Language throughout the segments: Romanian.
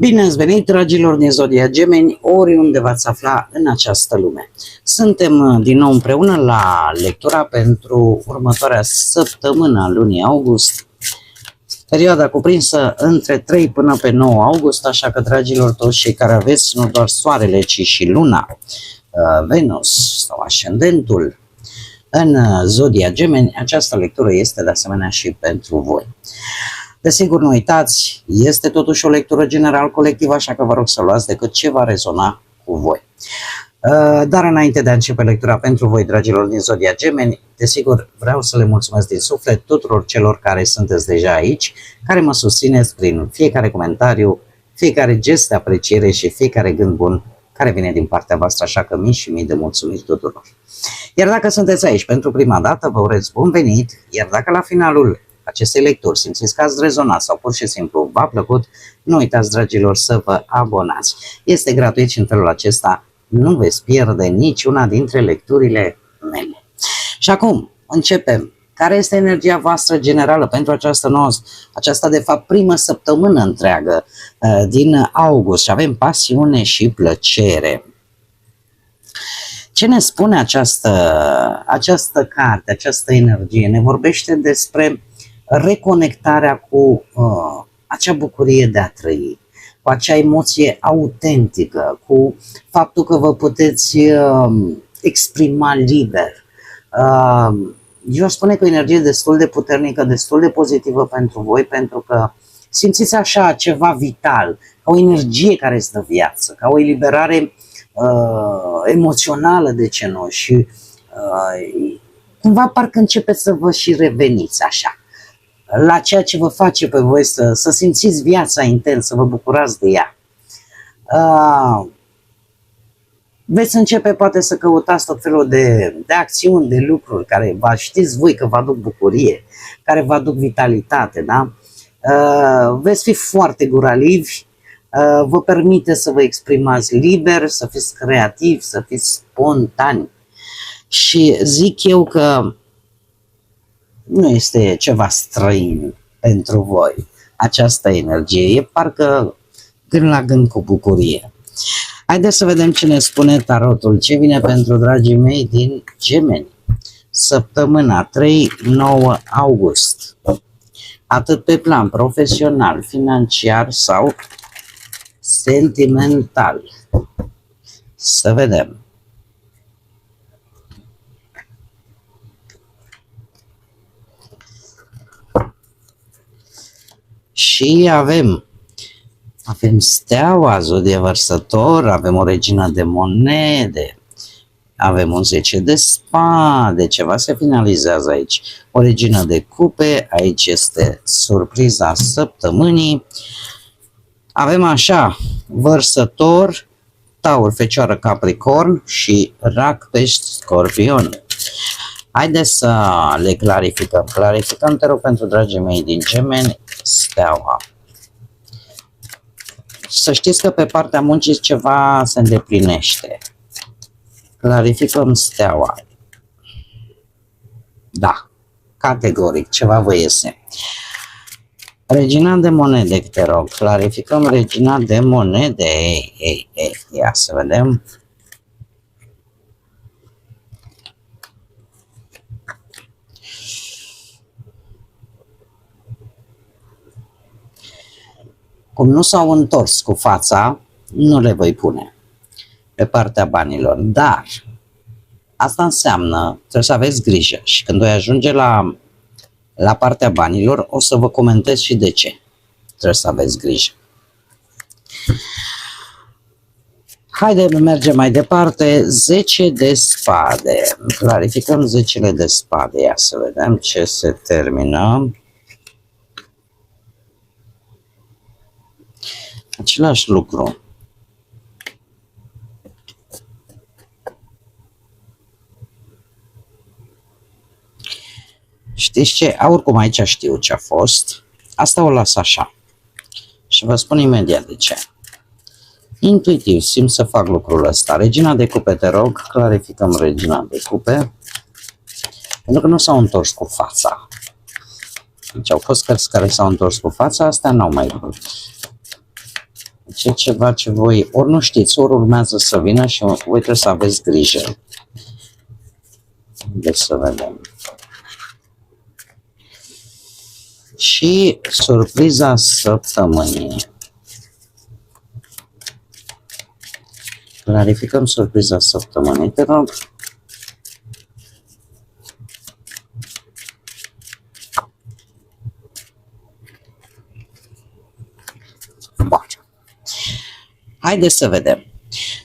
Bine ați venit, dragilor din Zodia Gemeni, oriunde v-ați afla în această lume. Suntem din nou împreună la lectura pentru următoarea săptămână a lunii august, perioada cuprinsă între 3 până pe 9 august, așa că, dragilor, toți cei care aveți nu doar soarele, ci și luna, Venus sau ascendentul în Zodia Gemeni, această lectură este de asemenea și pentru voi. Desigur, nu uitați, este totuși o lectură general colectivă, așa că vă rog să luați decât ce va rezona cu voi. Dar înainte de a începe lectura pentru voi, dragilor din Zodia Gemeni, desigur vreau să le mulțumesc din suflet tuturor celor care sunteți deja aici, care mă susțineți prin fiecare comentariu, fiecare gest de apreciere și fiecare gând bun care vine din partea voastră, așa că mii și mii de mulțumiri tuturor. Iar dacă sunteți aici pentru prima dată, vă urez bun venit, iar dacă la finalul acestei lecturi simțiți că ați rezonat sau pur și simplu v-a plăcut, nu uitați, dragilor, să vă abonați. Este gratuit și în felul acesta nu veți pierde niciuna dintre lecturile mele. Și acum începem. Care este energia voastră generală pentru aceasta de fapt primă săptămână întreagă din august? Și avem pasiune și plăcere. Ce ne spune această carte, această energie? Ne vorbește despre reconectarea cu acea bucurie de a trăi, cu acea emoție autentică, cu faptul că vă puteți exprima liber. Eu aș spune că o energie destul de puternică, destul de pozitivă pentru voi, pentru că simțiți așa ceva vital, ca o energie care îți dă viață, ca o eliberare emoțională, de ce nu, și cumva parcă începeți să vă și reveniți așa la ceea ce vă face pe voi să simțiți viața intens, să vă bucurați de ea. Veți începe poate să căutați tot felul de acțiuni, de lucruri care știți voi că vă aduc bucurie, care vă aduc vitalitate, da? Veți fi foarte guralivi, vă permite să vă exprimați liber, să fiți creativi, să fiți spontani. Și zic eu că nu este ceva străin pentru voi această energie, e parcă gând la gând cu bucurie. Haideți să vedem ce ne spune tarotul, ce vine pentru dragii mei din Gemeni. Săptămâna 3-9 august, atât pe plan profesional, financiar sau sentimental. Să vedem. Și avem steaua, zodie vărsător, avem o regină de monede, avem un 10 de spade, ceva se finalizează aici, o regină de cupe, aici este surpriza săptămânii, avem așa, vărsător, taur, fecioară, capricorn și rac, pești, scorpion. Haideți să le clarificăm. Clarificăm, te rog, pentru dragii mei din Gemeni, steaua. Să știți că pe partea muncii ceva se îndeplinește. Clarificăm steaua. Da, categoric, ceva vă iese. Regina de monede, te rog, clarificăm regina de monede. Ia să vedem. Cum nu s-au întors cu fața, nu le voi pune pe partea banilor, dar asta înseamnă, trebuie să aveți grijă și când voi ajunge la partea banilor, o să vă comentez și de ce trebuie să aveți grijă. Haideți, mergem mai departe. 10 de spade. Clarificăm 10 de spade. Ia să vedem ce se termină. Același lucru. Știți ce? Oricum aici știu ce a fost. Asta o las așa. Și vă spun imediat de ce. Intuitiv simt să fac lucrul ăsta. Regina de cupe, te rog, clarificăm regina de cupe. Pentru că nu s-au întors cu fața. Deci au fost cărți care s-au întors cu fața, astea n-au mai vrut. ce ceva ce voi ori nu știți, ori urmează să vină și voi trebuie să aveți grijă. Deci să vedem. Și surpriza săptămânii. Clarificăm surpriza săptămânii, te rog. Bun. Haideți să vedem.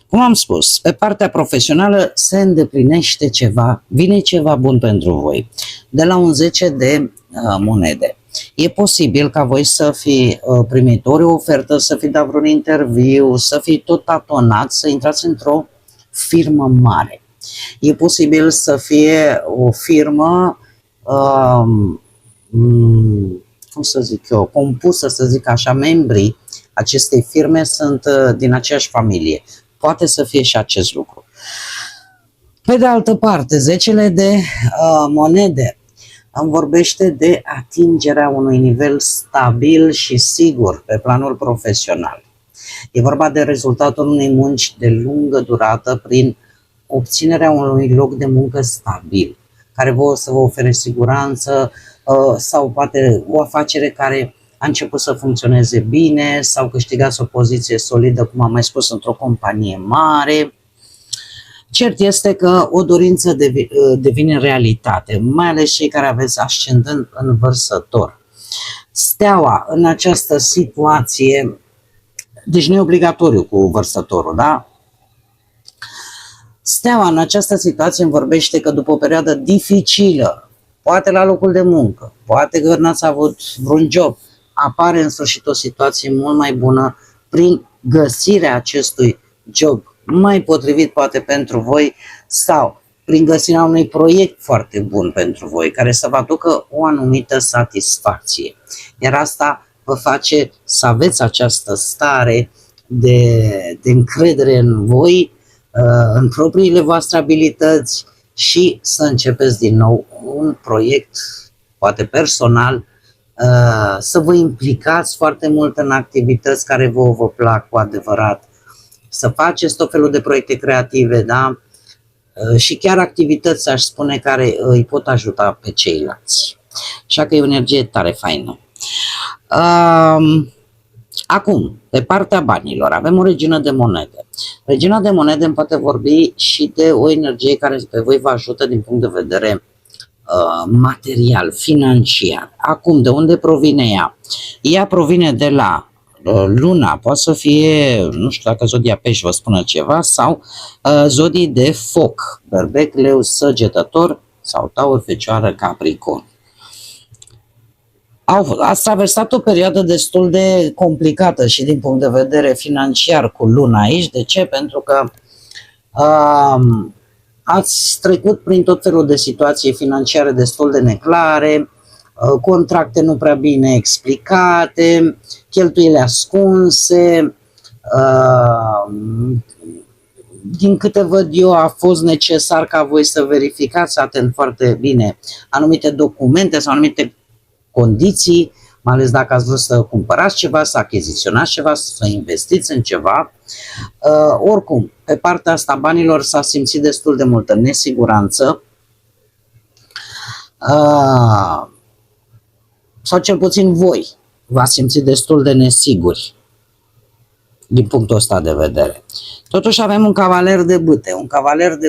Cum am spus, pe partea profesională se îndeplinește ceva, vine ceva bun pentru voi. De la un 10 de monede. E posibil ca voi să fi primit ori o ofertă, să fi dat vreun interviu, să fi tot tatonat, să intrați într-o firmă mare. E posibil să fie o firmă, cum să zic eu, compusă, să zic așa, membrii acestei firme sunt din aceeași familie. Poate să fie și acest lucru. Pe de altă parte, 10 de monede îmi vorbește de atingerea unui nivel stabil și sigur pe planul profesional. E vorba de rezultatul unei munci de lungă durată prin obținerea unui loc de muncă stabil, care o să vă ofere siguranță sau poate o afacere care a început să funcționeze bine sau câștigați o poziție solidă, cum am mai spus, într-o companie mare. Cert este că o dorință devine realitate, mai ales cei care aveți ascendent în Vărsător. Steaua în această situație, deci nu e obligatoriu cu Vărsătorul, da? Steaua în această situație îmi vorbește că după o perioadă dificilă, poate la locul de muncă, poate că n-ați avut vreun job, apare în sfârșit o situație mult mai bună prin găsirea acestui job mai potrivit poate pentru voi sau prin găsirea unui proiect foarte bun pentru voi, care să vă aducă o anumită satisfacție. Iar asta vă face să aveți această stare de încredere în voi, în propriile voastre abilități și să începeți din nou un proiect, poate personal, să vă implicați foarte mult în activități care vă plac cu adevărat, să faceți tot felul de proiecte creative, da? Și chiar activități, aș spune, care îi pot ajuta pe ceilalți. Așa că e o energie tare faină. Acum, pe partea banilor, avem o regină de monede. Regina de monede îmi poate vorbi și de o energie care pe voi vă ajută din punct de vedere material, financiar. Acum, de unde provine ea? Ea provine de la Luna, poate să fie, nu știu dacă zodia Pești vă spună ceva, sau zodii de foc, Berbec, Leu, Săgetător sau Taur, Fecioară, Capricorn. Ați traversat o perioadă destul de complicată și din punct de vedere financiar cu Luna aici. De ce? Pentru că ați trecut prin tot felul de situații financiare destul de neclare, contracte nu prea bine explicate, cheltuieli ascunse. Din câte văd eu, a fost necesar ca voi să verificați atent foarte bine anumite documente sau anumite condiții, mai ales dacă ați vrut să cumpărați ceva, să achiziționați ceva, să investiți în ceva. Oricum, pe partea asta banilor s-a simțit destul de multă nesiguranță, sau cel puțin voi v-ați simțit destul de nesiguri din punctul ăsta de vedere. Totuși avem un cavaler de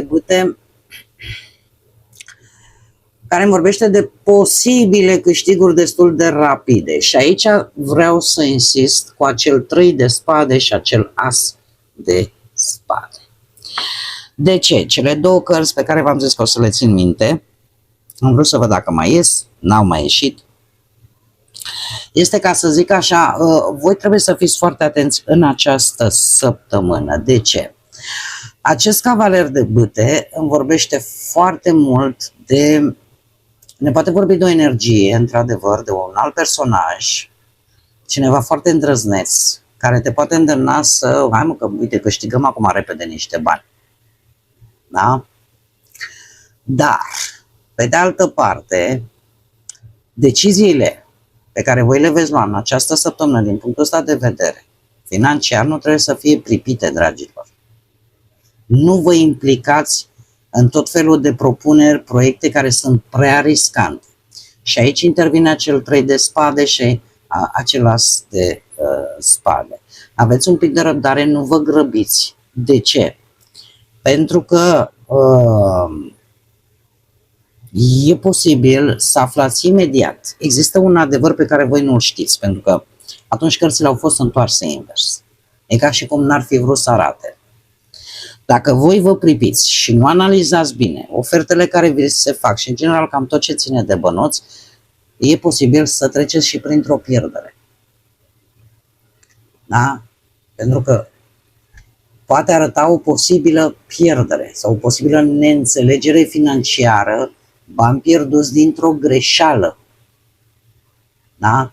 bâte, care îmi vorbește de posibile câștiguri destul de rapide. Și aici vreau să insist cu acel 3 de spade și acel as de spade. De ce? Cele două cărți pe care v-am zis că o să le țin minte, am vrut să văd dacă mai ies, n-au mai ieșit. Este, ca să zic așa, voi trebuie să fiți foarte atenți în această săptămână. De ce? Acest cavaler de bâte îmi vorbește foarte mult de... Ne poate vorbi de o energie, într-adevăr, de un alt personaj, cineva foarte îndrăzneț, care te poate îndemna să, hai mă că, uite, câștigăm acum repede niște bani. Da? Dar, pe de altă parte, deciziile pe care voi le veți lua în această săptămână, din punctul ăsta de vedere, financiar nu trebuie să fie pripite, dragilor. Nu vă implicați în tot felul de propuneri, proiecte care sunt prea riscante. Și aici intervine acel 3 de spade și acel as de spade. Aveți un pic de răbdare, nu vă grăbiți. De ce? Pentru că e posibil să aflați imediat. Există un adevăr pe care voi nu-l știți, pentru că atunci cărțile au fost întoarse invers. E ca și cum n-ar fi vrut să arate. Dacă voi vă pripiți și nu analizați bine ofertele care vi se fac și în general cam tot ce ține de bănuți, e posibil să treceți și printr-o pierdere. Da? Pentru că poate arăta o posibilă pierdere sau o posibilă neînțelegere financiară, bani pierduți dintr-o greșeală. Da?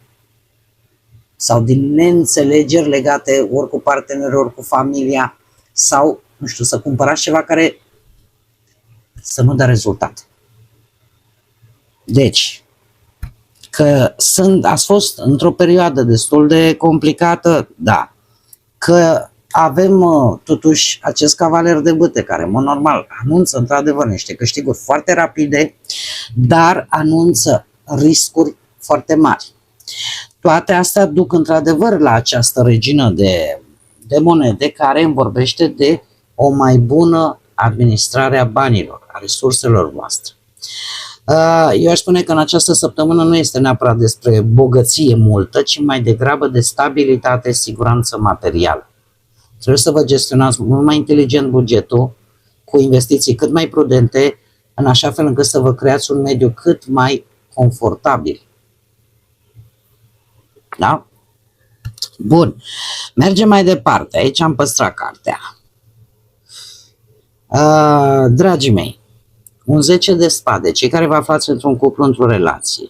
Sau din neînțelegeri legate ori cu partenerul, ori cu familia, sau, nu știu, să cumpărați ceva care să nu dea rezultat. Deci, că ați fost într-o perioadă destul de complicată, da. Că avem totuși acest cavaler de bâte care, în mod normal, anunță într-adevăr niște câștiguri foarte rapide, dar anunță riscuri foarte mari. Toate astea duc într-adevăr la această regină de monede care îmi vorbește de o mai bună administrare a banilor, a resurselor voastre. Eu aș spune că în această săptămână nu este neapărat despre bogăție multă, ci mai degrabă de stabilitate, siguranță materială. Trebuie să vă gestionați mult mai inteligent bugetul, cu investiții cât mai prudente, în așa fel încât să vă creați un mediu cât mai confortabil. Da? Bun. Mergem mai departe. Aici am păstrat cartea. Dragii mei, un 10 de spade, cei care vă aflați într-un cuplu, într-o relație.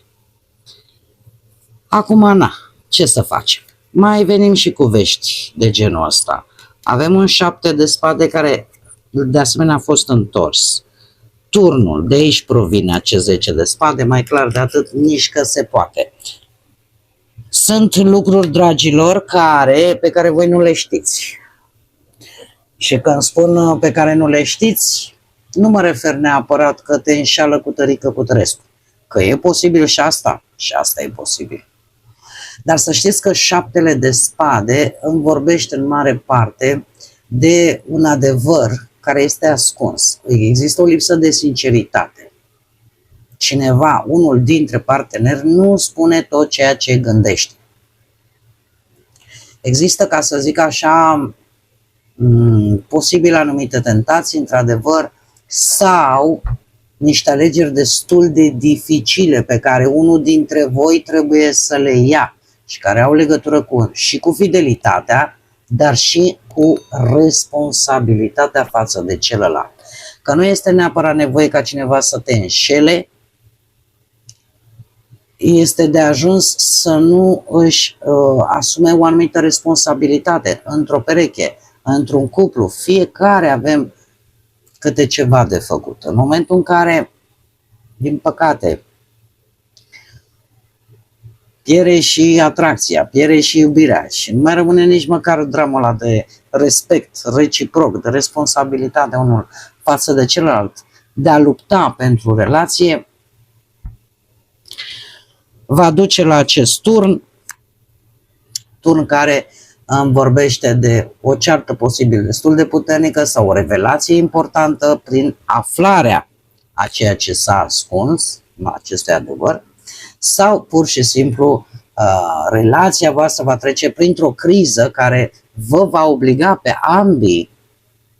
Acum, ce să facem? Mai venim și cu vești de genul ăsta. Avem un 7 de spade care de asemenea a fost întors. Turnul, de aici provine acest 10 de spade, mai clar de atât, nici că se poate. Sunt lucruri, dragilor, pe care voi nu le știți. Și când spun pe care nu le știți, nu mă refer neapărat că te înșală cu tărică cu tărescu. Că e posibil și asta e posibil. Dar să știți că 7 de spade îmi vorbește în mare parte de un adevăr care este ascuns. Există o lipsă de sinceritate. Cineva, unul dintre parteneri, nu spune tot ceea ce gândește. Există, ca să zic așa, posibil anumite tentații, într-adevăr, sau niște alegeri destul de dificile pe care unul dintre voi trebuie să le ia și care au legătură și cu fidelitatea, dar și cu responsabilitatea față de celălalt. Că nu este neapărat nevoie ca cineva să te înșele, este de ajuns să nu își asume o anumită responsabilitate într-o pereche, într-un cuplu. Fiecare avem câte ceva de făcut. În momentul în care, din păcate, pierde și atracția, pierde și iubirea și nu mai rămâne nici măcar dramul ăla de respect reciproc, de responsabilitate unul față de celălalt, de a lupta pentru relație, va duce la acest turn care îmi vorbește de o ceartă posibil destul de puternică sau o revelație importantă prin aflarea a ceea ce s-a ascuns, acestui adevăr, sau pur și simplu relația voastră va trece printr-o criză care vă va obliga pe ambii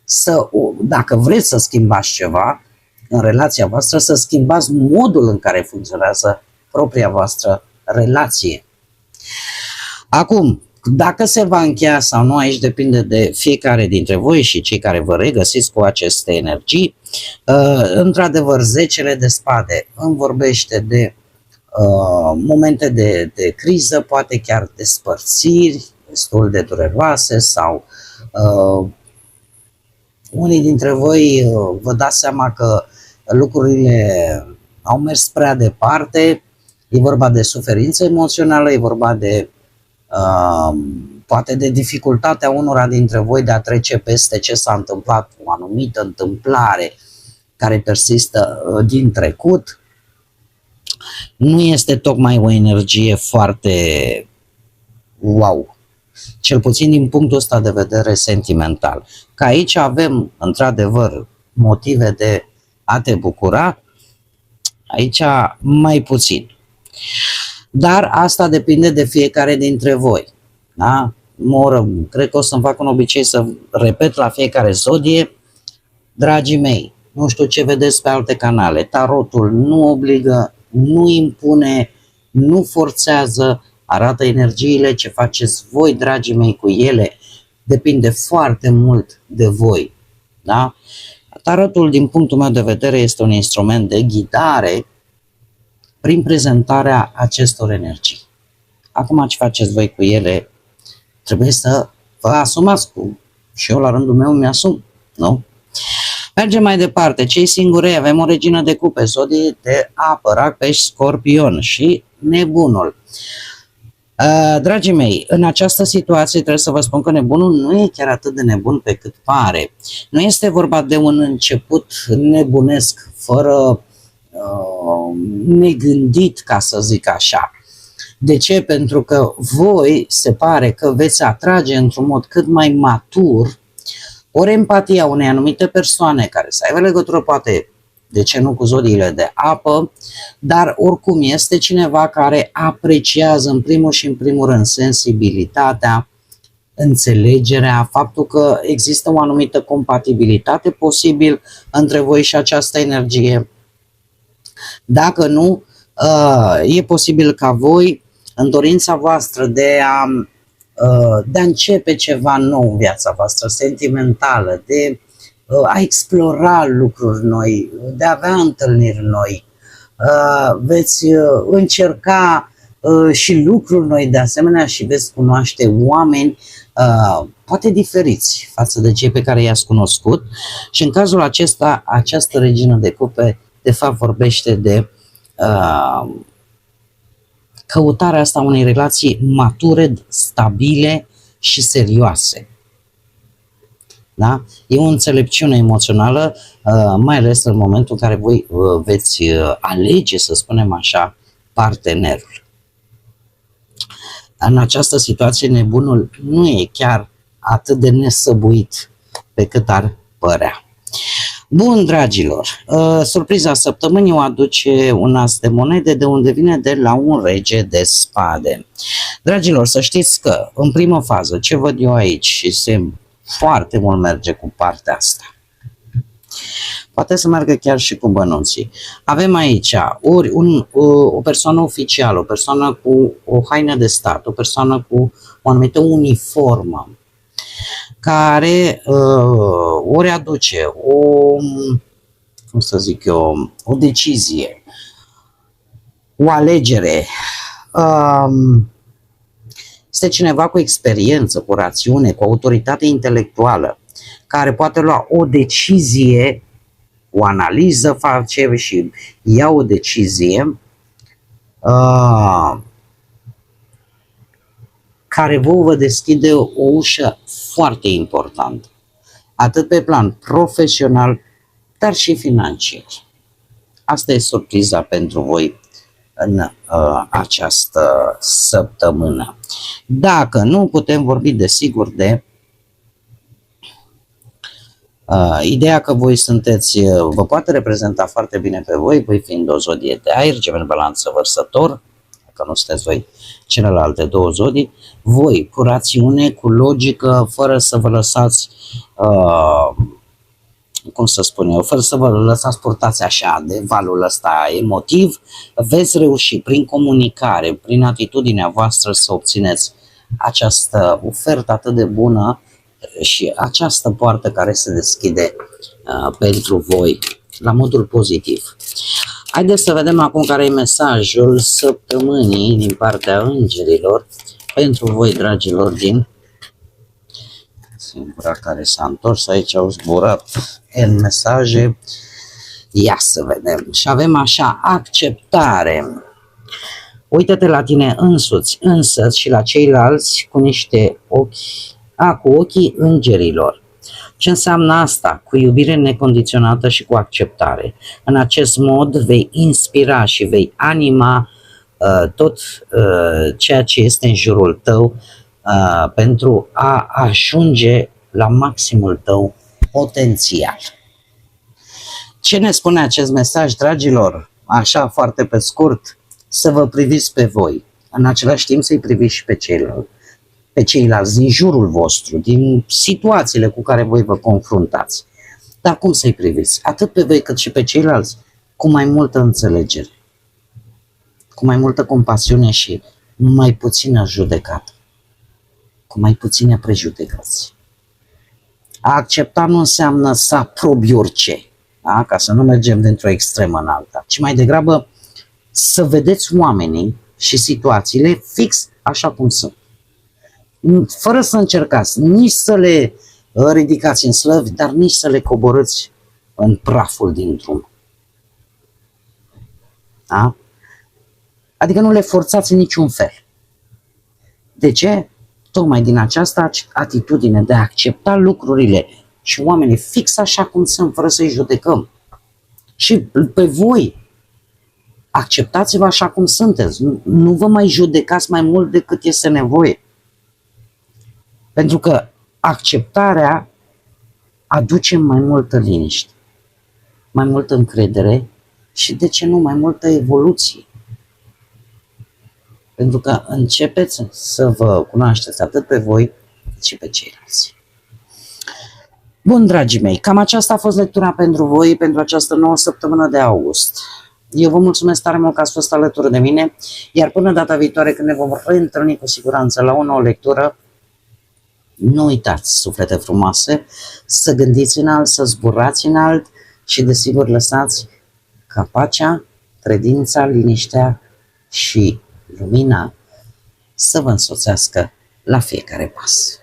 să, dacă vreți să schimbați ceva în relația voastră, să schimbați modul în care funcționează propria voastră relație. Acum, dacă se va încheia sau nu, aici depinde de fiecare dintre voi și cei care vă regăsiți cu aceste energii. Într-adevăr, 10 de spade îmi vorbește de momente de criză, poate chiar despărțiri destul de dureroase sau unii dintre voi vă dați seama că lucrurile au mers prea departe, e vorba de suferință emoțională, e vorba de poate de dificultatea unora dintre voi de a trece peste ce s-a întâmplat, o anumită întâmplare care persistă din trecut. Nu este tocmai o energie foarte wow, cel puțin din punctul ăsta de vedere sentimental. Că aici avem într-adevăr motive de a te bucura, aici mai puțin. Dar asta depinde de fiecare dintre voi. Da? Cred că o să-mi fac un obicei să repet la fiecare zodie, dragii mei, nu știu ce vedeți pe alte canale, tarotul nu obligă, nu impune, nu forțează, arată energiile, ce faceți voi, dragii mei, cu ele, depinde foarte mult de voi. Da? Tarotul, din punctul meu de vedere, este un instrument de ghidare prin prezentarea acestor energii. Acum ce faceți voi cu ele, trebuie să vă asumați și eu la rândul meu mi-asum, nu? Mergem mai departe, cei singurei, avem o regină de cupe, zodie de apă, Rac, Pești, Scorpion și Nebunul. Dragii mei, în această situație trebuie să vă spun că Nebunul nu e chiar atât de nebun pe cât pare. Nu este vorba de un început nebunesc, fără negândit, ca să zic așa. De ce? Pentru că voi se pare că veți atrage într-un mod cât mai matur ori empatia unei anumite persoane care să aibă legătură, poate, de ce nu, cu zodiile de apă, dar oricum este cineva care apreciază în primul și în primul rând sensibilitatea, înțelegerea, faptul că există o anumită compatibilitate posibil între voi și această energie. Dacă nu, e posibil ca voi, în dorința voastră de a începe ceva nou în viața voastră sentimentală, de a explora lucruri noi, de a avea întâlniri noi, veți încerca și lucruri noi de asemenea și veți cunoaște oameni poate diferiți față de cei pe care i-ați cunoscut și în cazul acesta, această regină de cupe de fapt vorbește de căutarea asta unei relații mature, stabile și serioase. Da? E o înțelepciune emoțională, mai ales în momentul în care voi veți alege, să spunem așa, partenerul. În această situație, nebunul nu e chiar atât de nesăbuit pe cât ar părea. Bun, dragilor, surpriza săptămânii o aduce un as de monede, de unde vine de la un rege de spade. Dragilor, să știți că în primă fază, ce văd eu aici și foarte mult merge cu partea asta, poate să meargă chiar și cu bănuții. Avem aici ori o persoană oficială, o persoană cu o haină de stat, o persoană cu o anumită uniformă, care ori aduce o decizie, o alegere. Este cineva cu experiență, cu rațiune, cu autoritate intelectuală, care poate lua o decizie, o analiză face și ia o decizie care vă deschide o ușă foarte importantă, atât pe plan profesional, dar și financiar. Asta e surpriza pentru voi în această săptămână. Dacă nu, putem vorbi desigur de ideea că voi sunteți, vă poate reprezenta foarte bine pe voi fiind o zodie de aer, Gemeni, Balanță, Vărsător, dacă nu sunteți voi celelalte două zodii, voi cu rațiune, cu logică, fără să vă lăsați, fără să vă lăsați purtați așa de valul ăsta emotiv, veți reuși prin comunicare, prin atitudinea voastră să obțineți această ofertă atât de bună și această poartă care se deschide pentru voi la modul pozitiv. Haideți să vedem acum care e mesajul săptămânii din partea îngerilor pentru voi, dragilor, din singura care s-a întors. Aici au zburat în mesaje. Ia să vedem. Și avem așa, acceptare. Uită-te la tine însuți și la ceilalți cu niște cu ochii îngerilor. Ce înseamnă asta? Cu iubire necondiționată și cu acceptare. În acest mod vei inspira și vei anima tot ceea ce este în jurul tău pentru a ajunge la maximul tău potențial. Ce ne spune acest mesaj, dragilor? Așa, foarte pe scurt, să vă priviți pe voi, în același timp să-i priviți și pe ceilalți din jurul vostru, din situațiile cu care voi vă confruntați. Dar cum să-i priviți? Atât pe voi cât și pe ceilalți, cu mai multă înțelegere, cu mai multă compasiune și mai puțină judecată, cu mai puține prejudecăți. A accepta nu înseamnă să aprobi orice, da? Ca să nu mergem dintr-o extremă în alta, ci mai degrabă să vedeți oamenii și situațiile fix așa cum sunt. Fără să încercați nici să le ridicați în slăvi, dar nici să le coborâți în praful din drum. Da? Adică nu le forțați în niciun fel. De ce? Tocmai din această atitudine de a accepta lucrurile și oamenii fix așa cum sunt, fără să-i judecăm. Și pe voi, acceptați-vă așa cum sunteți. Nu vă mai judecați mai mult decât este nevoie. Pentru că acceptarea aduce mai multă liniște, mai multă încredere și, de ce nu, mai multă evoluție. Pentru că începeți să vă cunoașteți atât pe voi cât și pe ceilalți. Bun, dragii mei, cam aceasta a fost lectura pentru voi pentru această nouă săptămână de august. Eu vă mulțumesc tare mult că ați fost alături de mine, iar până data viitoare, când ne vom reîntâlni cu siguranță la o nouă lectură, nu uitați, suflete frumoase, să gândiți înalt, să zburați înalt și, desigur, lăsați ca pacea, credința, liniștea și lumina să vă însoțească la fiecare pas.